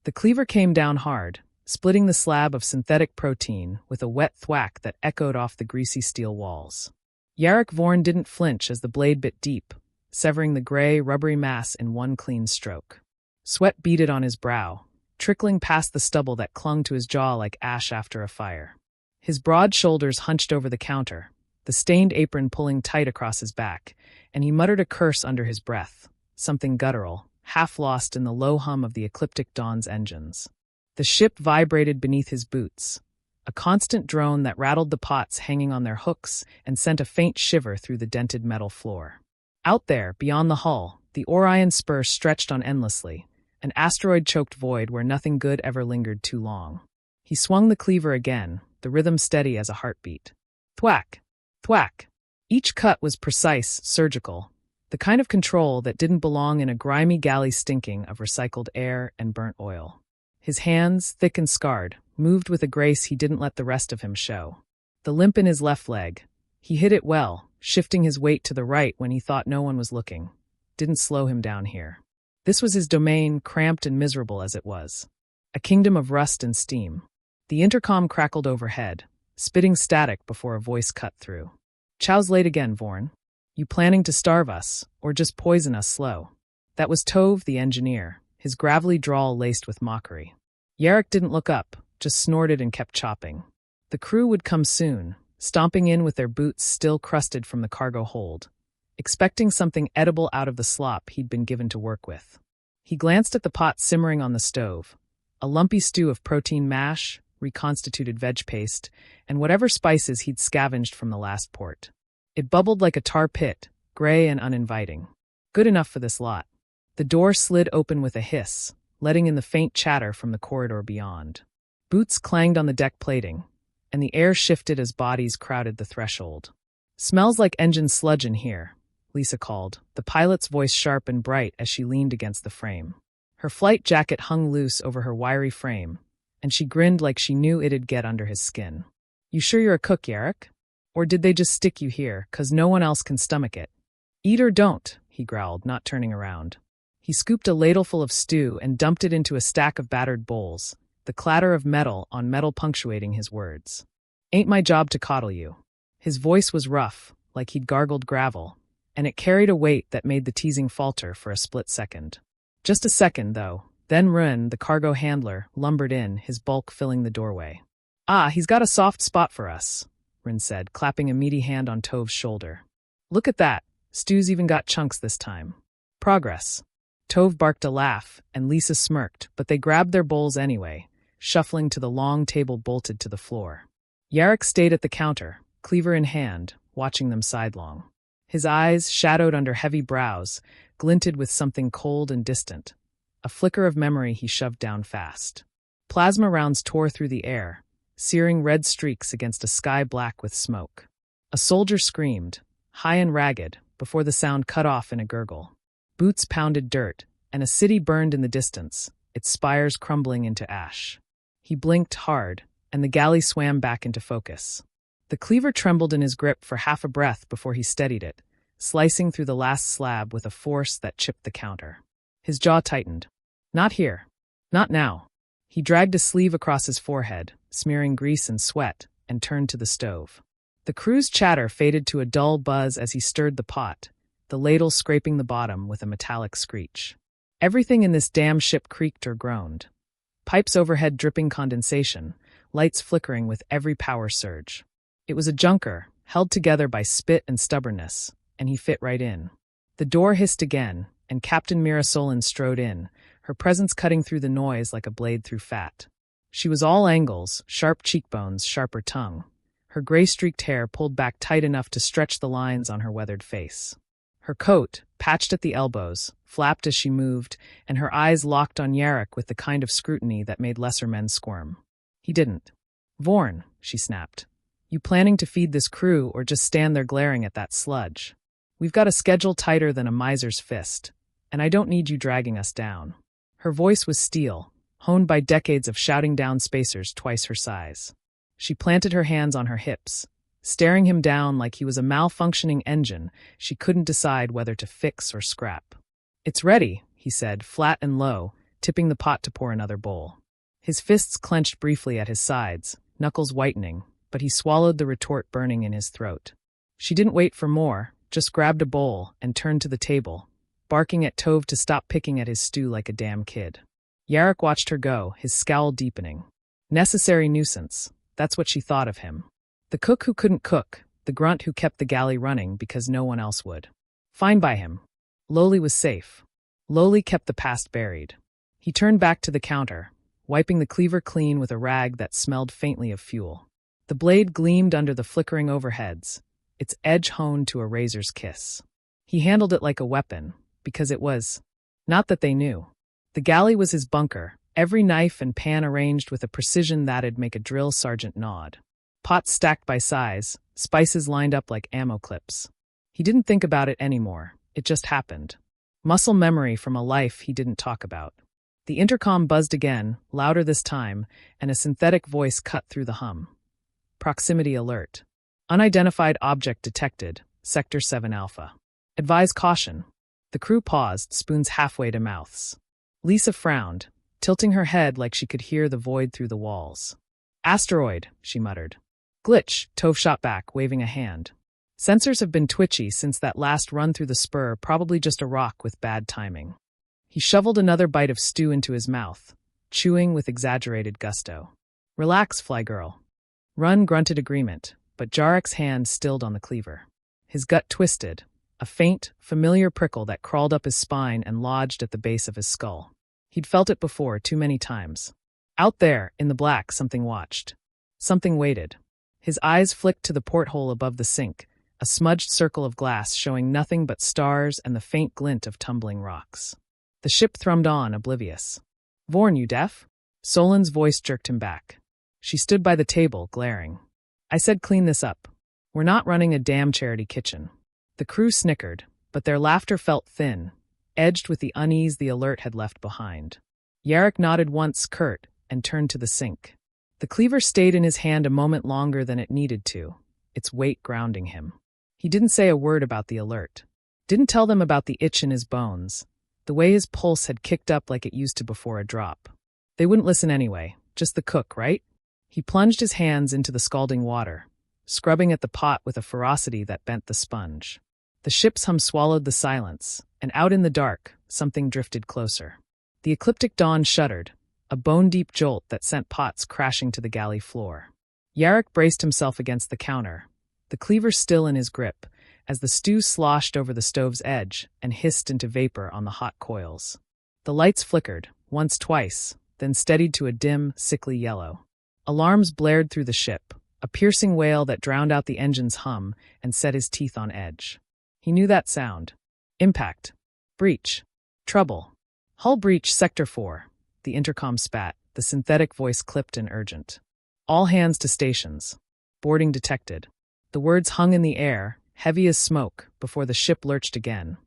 The cleaver came down hard, splitting the slab of synthetic protein with a wet thwack that echoed off the greasy steel walls. Jarek Vorn didn't flinch as the blade bit deep, severing the gray, rubbery mass in one clean stroke. Sweat beaded on his brow, trickling past the stubble that clung to his jaw like ash after a fire. His broad shoulders hunched over the counter, the stained apron pulling tight across his back, and he muttered a curse under his breath, something guttural, half lost in the low hum of the Ecliptic Dawn's engines. The ship vibrated beneath his boots, a constant drone that rattled the pots hanging on their hooks and sent a faint shiver through the dented metal floor. Out there, beyond the hull, the Orion spur stretched on endlessly, an asteroid-choked void where nothing good ever lingered too long. He swung the cleaver again, the rhythm steady as a heartbeat. Thwack! Thwack! Each cut was precise, surgical, the kind of control that didn't belong in a grimy galley stinking of recycled air and burnt oil. His hands, thick and scarred, moved with a grace he didn't let the rest of him show. The limp in his left leg. He hit it well, shifting his weight to the right when he thought no one was looking. Didn't slow him down here. This was his domain, cramped and miserable as it was. A kingdom of rust and steam. The intercom crackled overhead, spitting static before a voice cut through. "Chow's late again, Vorn. You planning to starve us, or just poison us slow?" That was Tove, the engineer, his gravelly drawl laced with mockery. Jarek didn't look up, just snorted and kept chopping. The crew would come soon, stomping in with their boots still crusted from the cargo hold, expecting something edible out of the slop he'd been given to work with. He glanced at the pot simmering on the stove, a lumpy stew of protein mash, reconstituted veg paste, and whatever spices he'd scavenged from the last port. It bubbled like a tar pit, gray and uninviting. Good enough for this lot. The door slid open with a hiss, letting in the faint chatter from the corridor beyond. Boots clanged on the deck plating, and the air shifted as bodies crowded the threshold. "Smells like engine sludge in here," Lisa called, the pilot's voice sharp and bright as she leaned against the frame. Her flight jacket hung loose over her wiry frame, and she grinned like she knew it'd get under his skin. "You sure you're a cook, Jarek? Or did they just stick you here, 'cause no one else can stomach it?" "Eat or don't," he growled, not turning around. He scooped a ladleful of stew and dumped it into a stack of battered bowls, the clatter of metal on metal punctuating his words. "Ain't my job to coddle you." His voice was rough, like he'd gargled gravel, and it carried a weight that made the teasing falter for a split second. Just a second, though. Then Run, the cargo handler, lumbered in, his bulk filling the doorway. "Ah, he's got a soft spot for us," Run said, clapping a meaty hand on Tove's shoulder. "Look at that. Stew's even got chunks this time. Progress." Tove barked a laugh, and Lisa smirked, but they grabbed their bowls anyway, shuffling to the long table bolted to the floor. Jarek stayed at the counter, cleaver in hand, watching them sidelong. His eyes, shadowed under heavy brows, glinted with something cold and distant, a flicker of memory he shoved down fast. Plasma rounds tore through the air, searing red streaks against a sky black with smoke. A soldier screamed, high and ragged, before the sound cut off in a gurgle. Boots pounded dirt, and a city burned in the distance, its spires crumbling into ash. He blinked hard, and the galley swam back into focus. The cleaver trembled in his grip for half a breath before he steadied it, slicing through the last slab with a force that chipped the counter. His jaw tightened. "Not here. Not now." He dragged a sleeve across his forehead, smearing grease and sweat, and turned to the stove. The crew's chatter faded to a dull buzz as he stirred the pot, the ladle scraping the bottom with a metallic screech. Everything in this damn ship creaked or groaned. Pipes overhead dripping condensation, lights flickering with every power surge. It was a junker, held together by spit and stubbornness, and he fit right in. The door hissed again, and Captain Mirasolin strode in, her presence cutting through the noise like a blade through fat. She was all angles, sharp cheekbones, sharper tongue. Her gray-streaked hair pulled back tight enough to stretch the lines on her weathered face. Her coat, patched at the elbows, flapped as she moved, and her eyes locked on Jarek with the kind of scrutiny that made lesser men squirm. He didn't. "Vorn," she snapped. "You planning to feed this crew or just stand there glaring at that sludge? We've got a schedule tighter than a miser's fist, and I don't need you dragging us down." Her voice was steel, honed by decades of shouting down spacers twice her size. She planted her hands on her hips, staring him down like he was a malfunctioning engine she couldn't decide whether to fix or scrap. "It's ready," he said, flat and low, tipping the pot to pour another bowl. His fists clenched briefly at his sides, knuckles whitening, but he swallowed the retort burning in his throat. She didn't wait for more, just grabbed a bowl and turned to the table, barking at Tove to stop picking at his stew like a damn kid. Jarek watched her go, his scowl deepening. Necessary nuisance, that's what she thought of him. The cook who couldn't cook, the grunt who kept the galley running because no one else would. Fine by him. Lowly was safe. Lowly kept the past buried. He turned back to the counter, wiping the cleaver clean with a rag that smelled faintly of fuel. The blade gleamed under the flickering overheads, its edge honed to a razor's kiss. He handled it like a weapon, because it was. Not that they knew. The galley was his bunker, every knife and pan arranged with a precision that'd make a drill sergeant nod. Pots stacked by size, spices lined up like ammo clips. He didn't think about it anymore, it just happened. Muscle memory from a life he didn't talk about. The intercom buzzed again, louder this time, and a synthetic voice cut through the hum. Proximity alert. Unidentified object detected, Sector 7 Alpha. Advise caution. The crew paused, spoons halfway to mouths. Lisa frowned, tilting her head like she could hear the void through the walls. Asteroid, she muttered. Glitch, Tove shot back, waving a hand. Sensors have been twitchy since that last run through the spur, probably just a rock with bad timing. He shoveled another bite of stew into his mouth, chewing with exaggerated gusto. Relax, fly girl. Run grunted agreement, but Jarek's hand stilled on the cleaver. His gut twisted, a faint, familiar prickle that crawled up his spine and lodged at the base of his skull. He'd felt it before, too many times. Out there, in the black, something watched. Something waited. His eyes flicked to the porthole above the sink, a smudged circle of glass showing nothing but stars and the faint glint of tumbling rocks. The ship thrummed on, oblivious. Vorn, you deaf? Solon's voice jerked him back. She stood by the table, glaring. I said clean this up. We're not running a damn charity kitchen. The crew snickered, but their laughter felt thin, edged with the unease the alert had left behind. Jarek nodded once, curt, and turned to the sink. The cleaver stayed in his hand a moment longer than it needed to, its weight grounding him. He didn't say a word about the alert. Didn't tell them about the itch in his bones, the way his pulse had kicked up like it used to before a drop. They wouldn't listen anyway, just the cook, right? He plunged his hands into the scalding water, scrubbing at the pot with a ferocity that bent the sponge. The ship's hum swallowed the silence, and out in the dark, something drifted closer. The Ecliptic Dawn shuddered, a bone-deep jolt that sent pots crashing to the galley floor. Jarek braced himself against the counter, the cleaver still in his grip, as the stew sloshed over the stove's edge and hissed into vapor on the hot coils. The lights flickered, once twice, then steadied to a dim, sickly yellow. Alarms blared through the ship, a piercing wail that drowned out the engine's hum and set his teeth on edge. He knew that sound. Impact. Breach. Trouble. Hull breach, Sector 4. The intercom spat, the synthetic voice clipped and urgent. All hands to stations. Boarding detected. The words hung in the air, heavy as smoke, before the ship lurched again,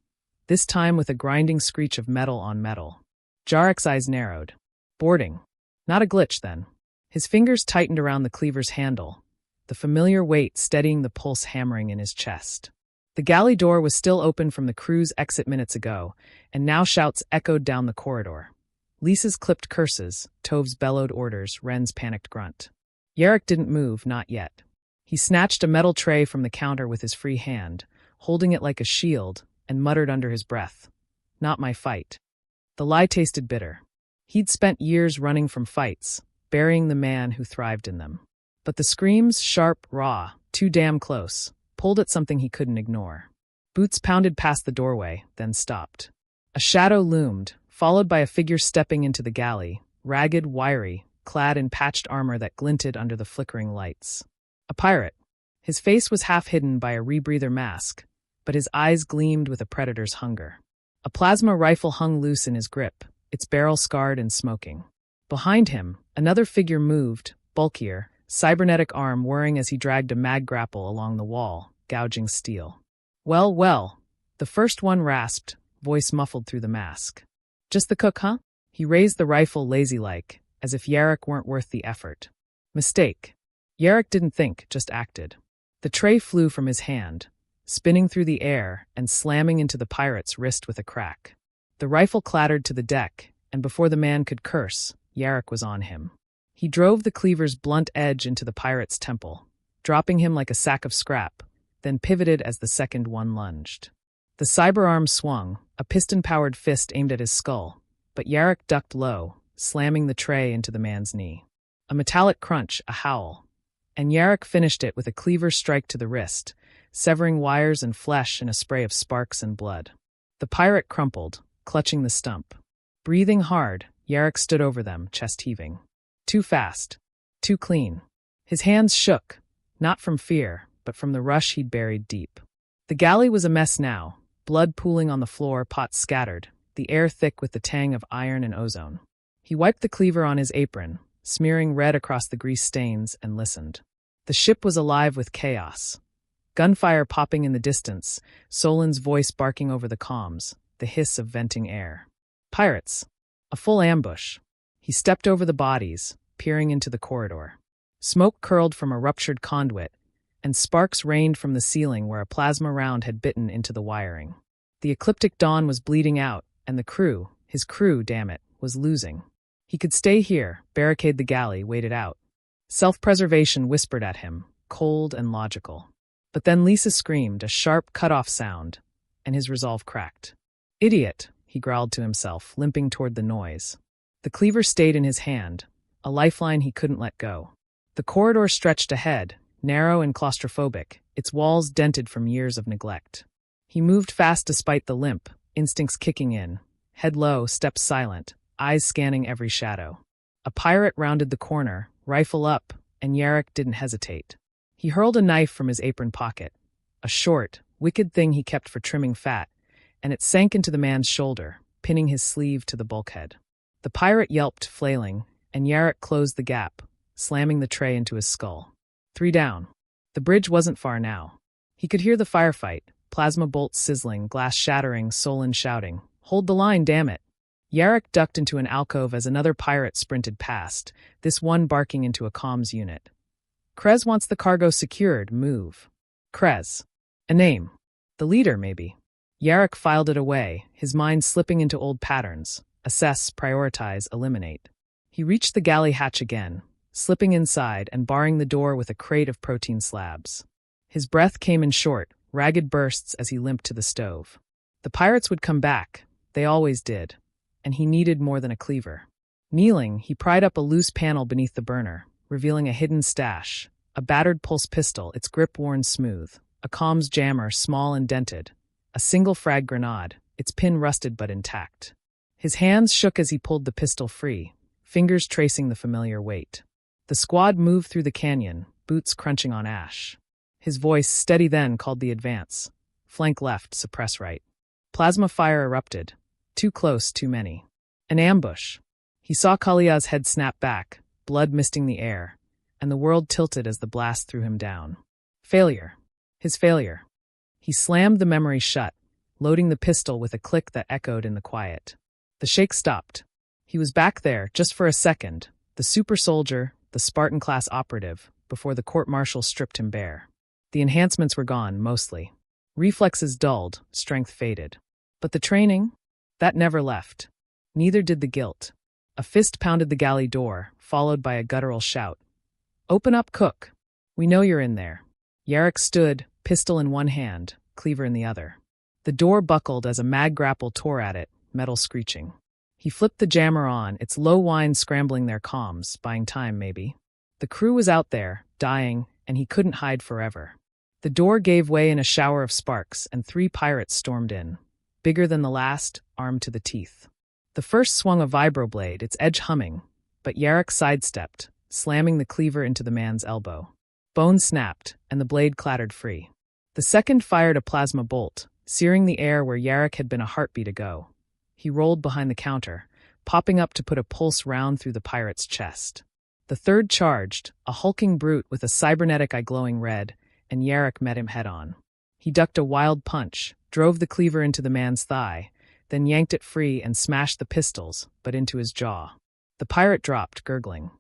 this time with a grinding screech of metal on metal. Jarek's eyes narrowed. Boarding. Not a glitch, then. His fingers tightened around the cleaver's handle, the familiar weight steadying the pulse hammering in his chest. The galley door was still open from the crew's exit minutes ago, and now shouts echoed down the corridor. Lisa's clipped curses, Tove's bellowed orders, Wren's panicked grunt. Jarek didn't move, not yet. He snatched a metal tray from the counter with his free hand, holding it like a shield, and muttered under his breath, "Not my fight." The lie tasted bitter. He'd spent years running from fights, burying the man who thrived in them. But the screams, sharp, raw, too damn close, pulled at something he couldn't ignore. Boots pounded past the doorway, then stopped. A shadow loomed, followed by a figure stepping into the galley, ragged, wiry, clad in patched armor that glinted under the flickering lights. A pirate. His face was half hidden by a rebreather mask, but his eyes gleamed with a predator's hunger. A plasma rifle hung loose in his grip, its barrel scarred and smoking. Behind him, another figure moved, bulkier, cybernetic arm whirring as he dragged a mag grapple along the wall, gouging steel. Well, well, the first one rasped, voice muffled through the mask. Just the cook, huh? He raised the rifle lazy-like, as if Jarek weren't worth the effort. Mistake. Jarek didn't think, just acted. The tray flew from his hand, spinning through the air and slamming into the pirate's wrist with a crack. The rifle clattered to the deck, and before the man could curse, Jarek was on him. He drove the cleaver's blunt edge into the pirate's temple, dropping him like a sack of scrap, then pivoted as the second one lunged. The cyber arm swung, a piston-powered fist aimed at his skull, but Jarek ducked low, slamming the tray into the man's knee. A metallic crunch, a howl, and Jarek finished it with a cleaver strike to the wrist, severing wires and flesh in a spray of sparks and blood. The pirate crumpled, clutching the stump. Breathing hard, Jarek stood over them, chest heaving. Too fast. Too clean. His hands shook, not from fear, but from the rush he'd buried deep. The galley was a mess now, blood pooling on the floor, pots scattered, the air thick with the tang of iron and ozone. He wiped the cleaver on his apron, smearing red across the grease stains, and listened. The ship was alive with chaos. Gunfire popping in the distance, Solon's voice barking over the comms, the hiss of venting air. Pirates. A full ambush. He stepped over the bodies, peering into the corridor. Smoke curled from a ruptured conduit, and sparks rained from the ceiling where a plasma round had bitten into the wiring. The Ecliptic Dawn was bleeding out, and the crew, his crew, damn it, was losing. He could stay here, barricade the galley, wait it out. Self-preservation whispered at him, cold and logical. But then Lisa screamed, a sharp, cut-off sound, and his resolve cracked. Idiot, he growled to himself, limping toward the noise. The cleaver stayed in his hand, a lifeline he couldn't let go. The corridor stretched ahead, narrow and claustrophobic, its walls dented from years of neglect. He moved fast despite the limp, instincts kicking in, head low, steps silent, eyes scanning every shadow. A pirate rounded the corner, rifle up, and Jarek didn't hesitate. He hurled a knife from his apron pocket, a short, wicked thing he kept for trimming fat, and it sank into the man's shoulder, pinning his sleeve to the bulkhead. The pirate yelped, flailing, and Jarek closed the gap, slamming the tray into his skull. 3 down. The bridge wasn't far now. He could hear the firefight, plasma bolts sizzling, glass shattering, Solon shouting, "Hold the line, damn it!" Jarek ducked into an alcove as another pirate sprinted past, this one barking into a comms unit. Krez wants the cargo secured, move. Krez. A name. The leader, maybe. Jarek filed it away, his mind slipping into old patterns. Assess, prioritize, eliminate. He reached the galley hatch again, slipping inside and barring the door with a crate of protein slabs. His breath came in short, ragged bursts as he limped to the stove. The pirates would come back, they always did, and he needed more than a cleaver. Kneeling, he pried up a loose panel beneath the burner, revealing a hidden stash, a battered pulse pistol, its grip worn smooth, a comms jammer small and dented, a single frag grenade, its pin rusted but intact. His hands shook as he pulled the pistol free, fingers tracing the familiar weight. The squad moved through the canyon, boots crunching on ash. His voice, steady then, called the advance. Flank left, suppress right. Plasma fire erupted. Too close, too many. An ambush. He saw Kalia's head snap back, blood misting the air, and the world tilted as the blast threw him down. Failure. His failure. He slammed the memory shut, loading the pistol with a click that echoed in the quiet. The shake stopped. He was back there, just for a second, the super soldier, the Spartan-class operative, before the court-martial stripped him bare. The enhancements were gone, mostly. Reflexes dulled, strength faded. But the training? That never left. Neither did the guilt. A fist pounded the galley door, followed by a guttural shout. "Open up, cook. We know you're in there." Jarek stood, pistol in one hand, cleaver in the other. The door buckled as a mag grapple tore at it, metal screeching. He flipped the jammer on, its low whine scrambling their comms, buying time maybe. The crew was out there, dying, and he couldn't hide forever. The door gave way in a shower of sparks, and 3 pirates stormed in. Bigger than the last, armed to the teeth. The first swung a vibroblade, its edge humming, but Jarek sidestepped, slamming the cleaver into the man's elbow. Bone snapped, and the blade clattered free. The second fired a plasma bolt, searing the air where Jarek had been a heartbeat ago. He rolled behind the counter, popping up to put a pulse round through the pirate's chest. The third charged, a hulking brute with a cybernetic eye glowing red, and Jarek met him head-on. He ducked a wild punch, drove the cleaver into the man's thigh, then yanked it free and smashed the pistols, but into his jaw. The pirate dropped, gurgling.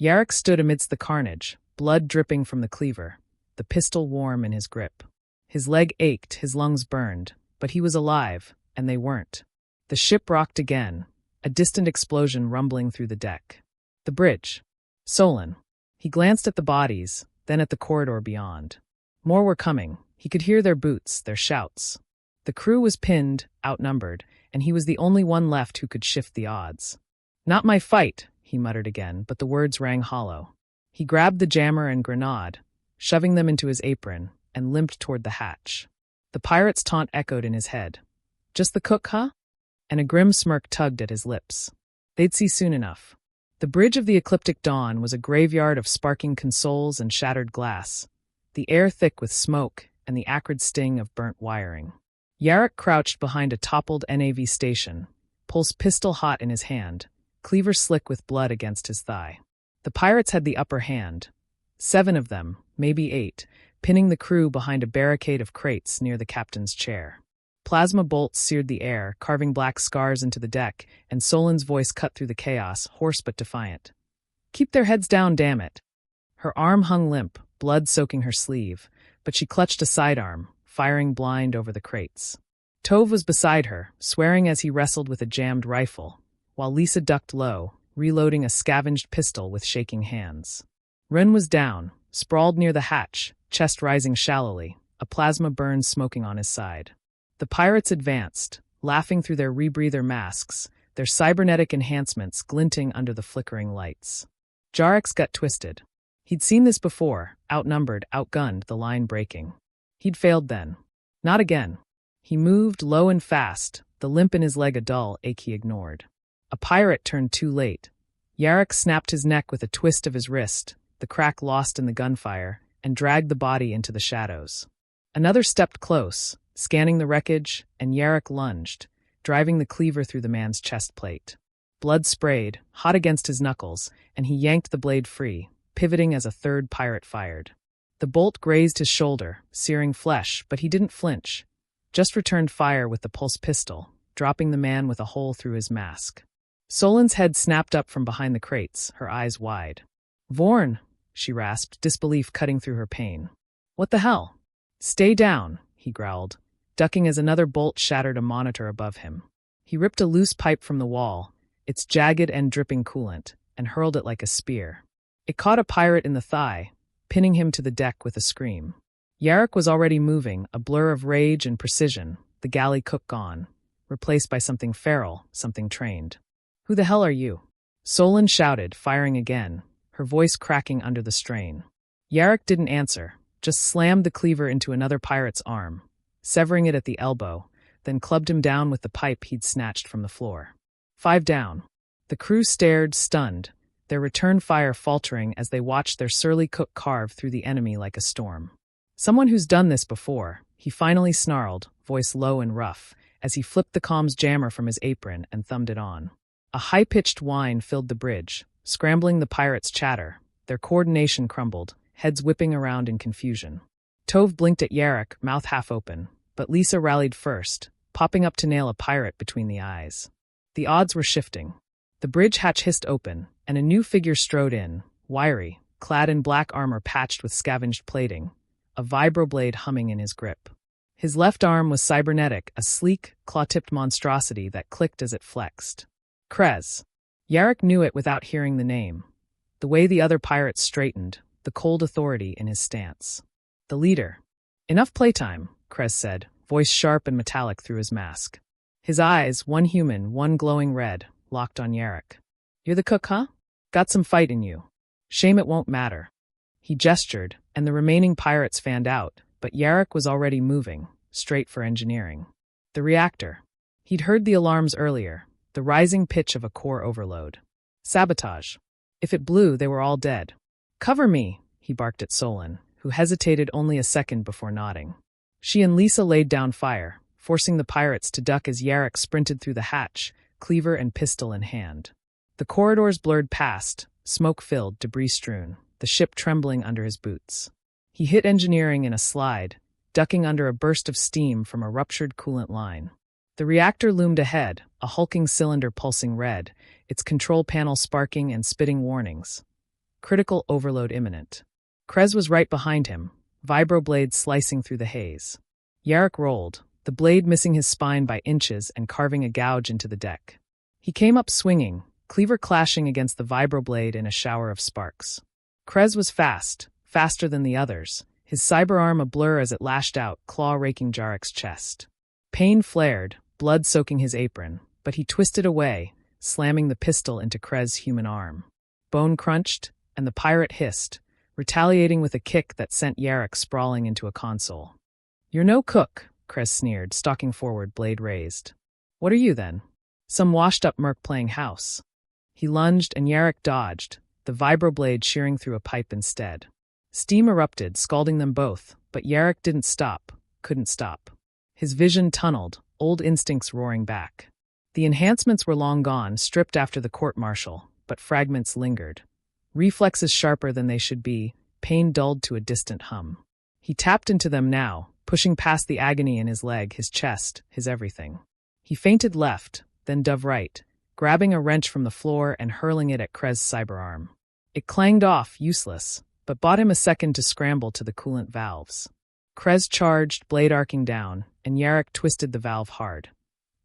Jarek stood amidst the carnage, blood dripping from the cleaver, the pistol warm in his grip. His leg ached, his lungs burned, but he was alive, and they weren't. The ship rocked again, a distant explosion rumbling through the deck. The bridge. Solon. He glanced at the bodies, then at the corridor beyond. More were coming. He could hear their boots, their shouts. The crew was pinned, outnumbered, and he was the only one left who could shift the odds. "Not my fight," he muttered again, but the words rang hollow. He grabbed the jammer and grenade, shoving them into his apron, and limped toward the hatch. The pirate's taunt echoed in his head. "Just the cook, huh?" And a grim smirk tugged at his lips. They'd see soon enough. The bridge of the Ecliptic Dawn was a graveyard of sparking consoles and shattered glass, the air thick with smoke and the acrid sting of burnt wiring. Jarek crouched behind a toppled NAV station, pulse pistol hot in his hand, cleaver slick with blood against his thigh. The pirates had the upper hand. 7 of them, maybe 8, pinning the crew behind a barricade of crates near the captain's chair. Plasma bolts seared the air, carving black scars into the deck, and Solon's voice cut through the chaos, hoarse but defiant. "Keep their heads down, damn it." Her arm hung limp, blood soaking her sleeve, but she clutched a sidearm, firing blind over the crates. Tove was beside her, swearing as he wrestled with a jammed rifle, while Lisa ducked low, reloading a scavenged pistol with shaking hands. Ren was down, sprawled near the hatch, chest rising shallowly, a plasma burn smoking on his side. The pirates advanced, laughing through their rebreather masks, their cybernetic enhancements glinting under the flickering lights. Jarek's gut twisted. He'd seen this before, outnumbered, outgunned, the line breaking. He'd failed then. Not again. He moved low and fast, the limp in his leg a dull ache he ignored. A pirate turned too late. Jarek snapped his neck with a twist of his wrist, the crack lost in the gunfire, and dragged the body into the shadows. Another stepped close, scanning the wreckage, and Jarek lunged, driving the cleaver through the man's chest plate. Blood sprayed, hot against his knuckles, and he yanked the blade free, pivoting as a third pirate fired. The bolt grazed his shoulder, searing flesh, but he didn't flinch, just returned fire with the pulse pistol, dropping the man with a hole through his mask. Solon's head snapped up from behind the crates, her eyes wide. "Vorn," she rasped, disbelief cutting through her pain. "What the hell?" "Stay down," he growled, ducking as another bolt shattered a monitor above him. He ripped a loose pipe from the wall, its jagged end dripping coolant, and hurled it like a spear. It caught a pirate in the thigh, pinning him to the deck with a scream. Jarek was already moving, a blur of rage and precision, the galley cook gone, replaced by something feral, something trained. "Who the hell are you?" Solon shouted, firing again, her voice cracking under the strain. Jarek didn't answer, just slammed the cleaver into another pirate's arm, severing it at the elbow, then clubbed him down with the pipe he'd snatched from the floor. 5 down. The crew stared, stunned, their return fire faltering as they watched their surly cook carve through the enemy like a storm. "Someone who's done this before," he finally snarled, voice low and rough, as he flipped the comms jammer from his apron and thumbed it on. A high-pitched whine filled the bridge, scrambling the pirates' chatter. Their coordination crumbled, heads whipping around in confusion. Tove blinked at Jarek, mouth half open, but Lisa rallied first, popping up to nail a pirate between the eyes. The odds were shifting. The bridge hatch hissed open, and a new figure strode in, wiry, clad in black armor patched with scavenged plating, a vibroblade humming in his grip. His left arm was cybernetic, a sleek, claw-tipped monstrosity that clicked as it flexed. Krez. Jarek knew it without hearing the name. The way the other pirates straightened, the cold authority in his stance. "The leader." "Enough playtime," Krez said, voice sharp and metallic through his mask. His eyes, one human, one glowing red, locked on Jarek. "You're the cook, huh? Got some fight in you. Shame it won't matter." He gestured, and the remaining pirates fanned out, but Jarek was already moving, straight for engineering. The reactor. He'd heard the alarms earlier, the rising pitch of a core overload. Sabotage. If it blew, they were all dead. "Cover me," he barked at Solon, who hesitated only a second before nodding. She and Lisa laid down fire, forcing the pirates to duck as Jarek sprinted through the hatch, cleaver and pistol in hand. The corridors blurred past, smoke-filled, debris-strewn, the ship trembling under his boots. He hit engineering in a slide, ducking under a burst of steam from a ruptured coolant line. The reactor loomed ahead, a hulking cylinder pulsing red, its control panel sparking and spitting warnings. Critical overload imminent. Krez was right behind him, vibroblades slicing through the haze. Jarek rolled, the blade missing his spine by inches and carving a gouge into the deck. He came up swinging, cleaver clashing against the vibroblade in a shower of sparks. Krez was fast, faster than the others, his cyberarm a blur as it lashed out, claw raking Jarek's chest. Pain flared, blood soaking his apron, but he twisted away, slamming the pistol into Krez's human arm. Bone crunched, and the pirate hissed, retaliating with a kick that sent Jarek sprawling into a console. "You're no cook," Krez sneered, stalking forward, blade raised. "What are you, then?" "Some washed-up merc playing house." He lunged, and Jarek dodged, the vibroblade shearing through a pipe instead. Steam erupted, scalding them both, but Jarek didn't stop, couldn't stop. His vision tunneled, old instincts roaring back. The enhancements were long gone, stripped after the court-martial, but fragments lingered. Reflexes sharper than they should be, pain dulled to a distant hum. He tapped into them now, pushing past the agony in his leg, his chest, his everything. He feinted left, then dove right, grabbing a wrench from the floor and hurling it at Krez's cyberarm. It clanged off, useless, but bought him a second to scramble to the coolant valves. Krez charged, blade arcing down, and Jarek twisted the valve hard.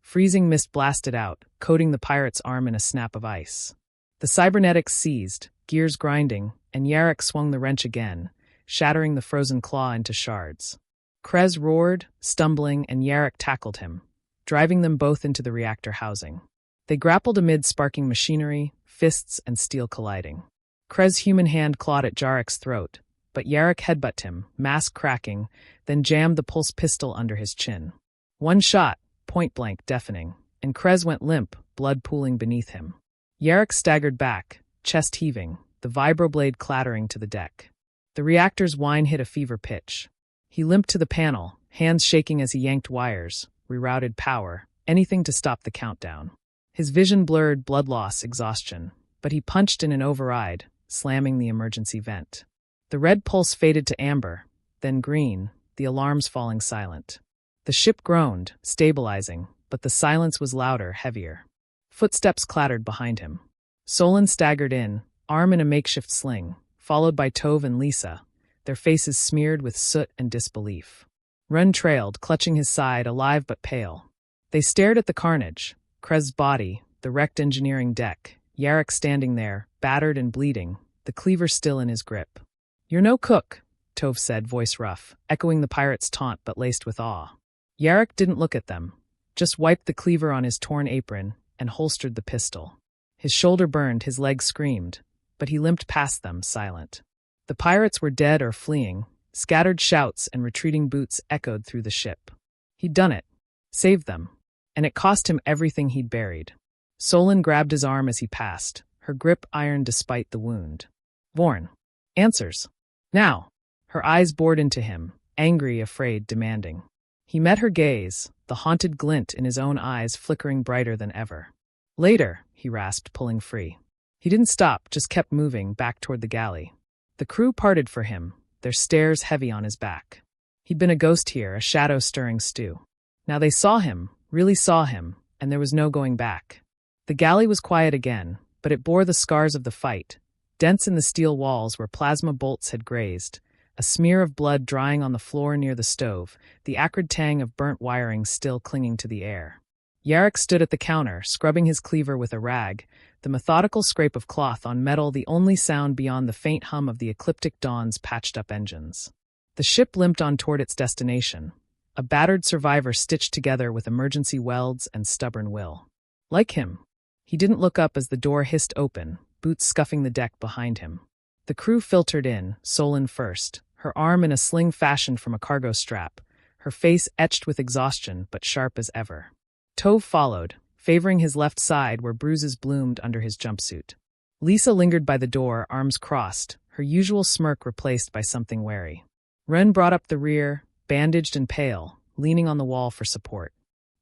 Freezing mist blasted out, coating the pirate's arm in a snap of ice. The cybernetics seized, gears grinding, and Jarek swung the wrench again, shattering the frozen claw into shards. Krez roared, stumbling, and Jarek tackled him, driving them both into the reactor housing. They grappled amid sparking machinery, fists and steel colliding. Krez's human hand clawed at Jarek's throat, but Jarek headbutted him, mask cracking, then jammed the pulse pistol under his chin. One shot, point-blank, deafening, and Krez went limp, blood pooling beneath him. Jarek staggered back, chest heaving, the vibroblade clattering to the deck. The reactor's whine hit a fever pitch. He limped to the panel, hands shaking as he yanked wires, rerouted power, anything to stop the countdown. His vision blurred, blood loss, exhaustion, but he punched in an override, slamming the emergency vent. The red pulse faded to amber, then green, the alarms falling silent. The ship groaned, stabilizing, but the silence was louder, heavier. Footsteps clattered behind him. Solon staggered in, arm in a makeshift sling, followed by Tove and Lisa, their faces smeared with soot and disbelief. Ren trailed, clutching his side, alive but pale. They stared at the carnage, Krez's body, the wrecked engineering deck, Jarek standing there, battered and bleeding, the cleaver still in his grip. "You're no cook," Tove said, voice rough, echoing the pirate's taunt but laced with awe. Jarek didn't look at them, just wiped the cleaver on his torn apron and holstered the pistol. His shoulder burned, his leg screamed, but he limped past them, silent. The pirates were dead or fleeing. Scattered shouts and retreating boots echoed through the ship. He'd done it. Saved them. And it cost him everything he'd buried. Solon grabbed his arm as he passed, her grip iron despite the wound. "Vorn. Answers. Now." Her eyes bored into him, angry, afraid, demanding. He met her gaze, the haunted glint in his own eyes flickering brighter than ever. "Later," he rasped, pulling free. He didn't stop, just kept moving, back toward the galley. The crew parted for him, their stares heavy on his back. He'd been a ghost here, a shadow-stirring stew. Now they saw him, really saw him, and there was no going back. The galley was quiet again, but it bore the scars of the fight, dents in the steel walls where plasma bolts had grazed, a smear of blood drying on the floor near the stove, the acrid tang of burnt wiring still clinging to the air. Jarek stood at the counter, scrubbing his cleaver with a rag, the methodical scrape of cloth on metal the only sound beyond the faint hum of the Ecliptic Dawn's patched-up engines. The ship limped on toward its destination, a battered survivor stitched together with emergency welds and stubborn will. Like him. He didn't look up as the door hissed open, boots scuffing the deck behind him. The crew filtered in, Solon first, her arm in a sling fashioned from a cargo strap, her face etched with exhaustion but sharp as ever. Tove followed, favoring his left side where bruises bloomed under his jumpsuit. Lisa lingered by the door, arms crossed, her usual smirk replaced by something wary. Ren brought up the rear, bandaged and pale, leaning on the wall for support.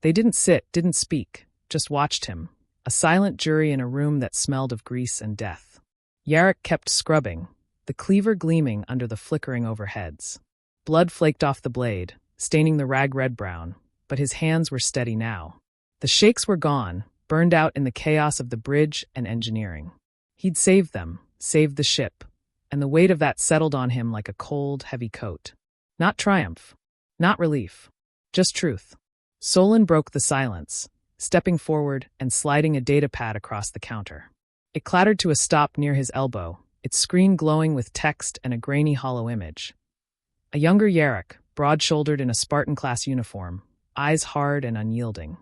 They didn't sit, didn't speak, just watched him, a silent jury in a room that smelled of grease and death. Jarek kept scrubbing, the cleaver gleaming under the flickering overheads. Blood flaked off the blade, staining the rag red-brown, but his hands were steady now. The shakes were gone, burned out in the chaos of the bridge and engineering. He'd saved them, saved the ship, and the weight of that settled on him like a cold, heavy coat. Not triumph, not relief, just truth. Solon broke the silence, stepping forward and sliding a datapad across the counter. It clattered to a stop near his elbow, its screen glowing with text and a grainy hollow image. A younger Jarek, broad-shouldered in a Spartan-class uniform, eyes hard and unyielding.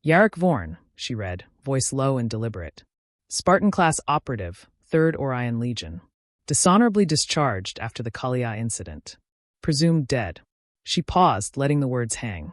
Jarek Vorn, she read, voice low and deliberate. Spartan-class operative, 3rd Orion Legion. Dishonorably discharged after the Kalia incident. Presumed dead. She paused, letting the words hang.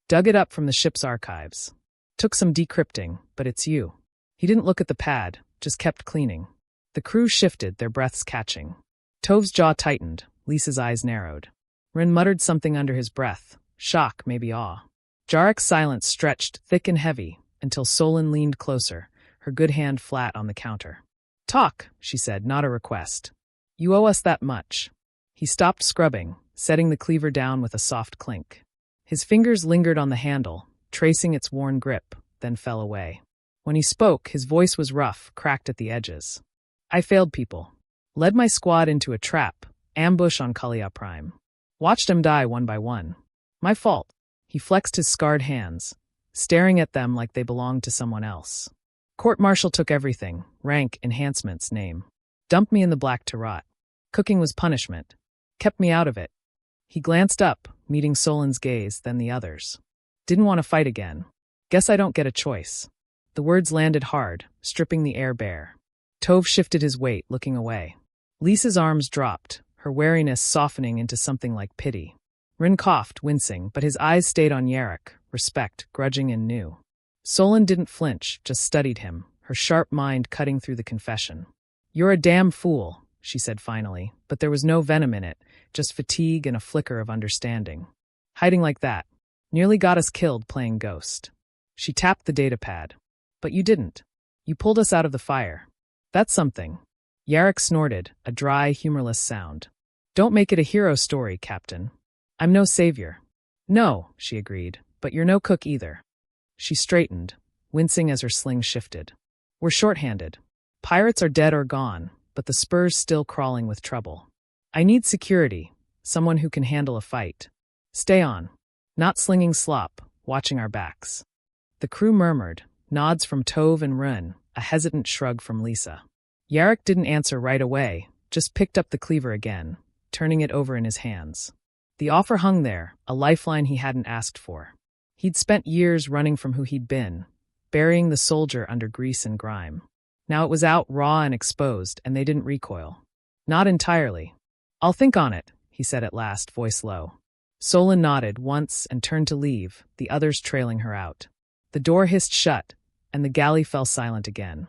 Dug it up from the ship's archives. Took some decrypting, but it's you. He didn't look at the pad, just kept cleaning. The crew shifted, their breaths catching. Tov's jaw tightened, Lisa's eyes narrowed. Rin muttered something under his breath, shock, maybe awe. Jarek's silence stretched, thick and heavy, until Solon leaned closer, her good hand flat on the counter. Talk, she said, not a request. You owe us that much. He stopped scrubbing, setting the cleaver down with a soft clink. His fingers lingered on the handle, tracing its worn grip, then fell away. When he spoke, his voice was rough, cracked at the edges. I failed people. Led my squad into a trap, ambush on Kalia Prime. Watched them die one by one. My fault. He flexed his scarred hands, staring at them like they belonged to someone else. Court-martial took everything, rank, enhancements, name. Dumped me in the black to rot. Cooking was punishment. Kept me out of it. He glanced up, meeting Solon's gaze, then the others. Didn't want to fight again. Guess I don't get a choice. The words landed hard, stripping the air bare. Tove shifted his weight, looking away. Lisa's arms dropped, her wariness softening into something like pity. Rin coughed, wincing, but his eyes stayed on Jarek, respect, grudging and new. Solon didn't flinch, just studied him, her sharp mind cutting through the confession. You're a damn fool, she said finally, but there was no venom in it, just fatigue and a flicker of understanding. Hiding like that. Nearly got us killed playing Ghost. She tapped the datapad. But you didn't. You pulled us out of the fire. That's something. Jarek snorted, a dry, humorless sound. Don't make it a hero story, Captain. I'm no savior. No, she agreed, but you're no cook either. She straightened, wincing as her sling shifted. We're short-handed. Pirates are dead or gone, but the spur's still crawling with trouble. I need security, someone who can handle a fight. Stay on. Not slinging slop, watching our backs. The crew murmured, nods from Tove and Rin, a hesitant shrug from Lisa. Jarek didn't answer right away, just picked up the cleaver again, turning it over in his hands. The offer hung there, a lifeline he hadn't asked for. He'd spent years running from who he'd been, burying the soldier under grease and grime. Now it was out raw and exposed, and they didn't recoil. Not entirely. I'll think on it, he said at last, voice low. Solon nodded once and turned to leave, the others trailing her out. The door hissed shut, and the galley fell silent again.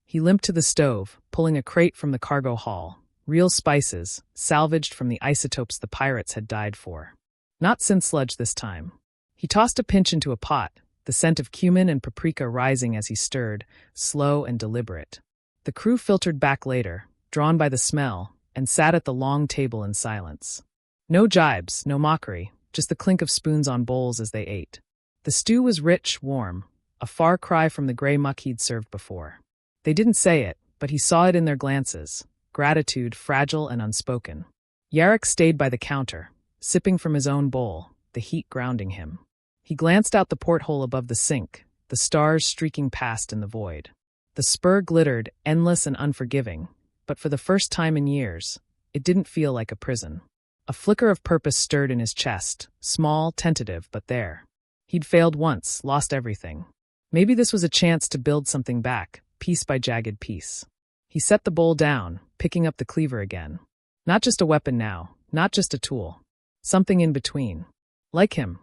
He limped to the stove, pulling a crate from the cargo hall. Real spices, salvaged from the isotopes the pirates had died for. Not synth sludge this time. He tossed a pinch into a pot, the scent of cumin and paprika rising as he stirred, slow and deliberate. The crew filtered back later, drawn by the smell, and sat at the long table in silence. No jibes, no mockery, just the clink of spoons on bowls as they ate. The stew was rich, warm, a far cry from the gray muck he'd served before. They didn't say it, but he saw it in their glances, gratitude fragile and unspoken. Jarek stayed by the counter, sipping from his own bowl, the heat grounding him. He glanced out the porthole above the sink, the stars streaking past in the void. The spur glittered, endless and unforgiving, but for the first time in years, it didn't feel like a prison. A flicker of purpose stirred in his chest, small, tentative, but there. He'd failed once, lost everything. Maybe this was a chance to build something back, piece by jagged piece. He set the bowl down, picking up the cleaver again. Not just a weapon now, not just a tool. Something in between. Like him,